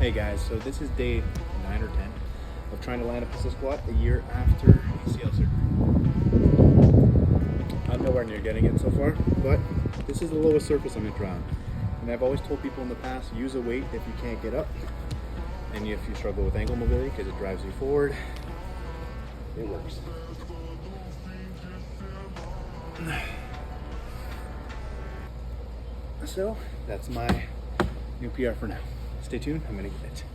Hey guys, so this is day 9 or 10 of trying to land a pistol squat a year after ACL surgery. I'm nowhere near getting it so far, but this is the lowest surface I'm injured on. And I've always told people in the past, use a weight if you can't get up, and if you struggle with ankle mobility because it drives you forward, it works. So that's my new PR for now. Stay tuned, I'm gonna get it.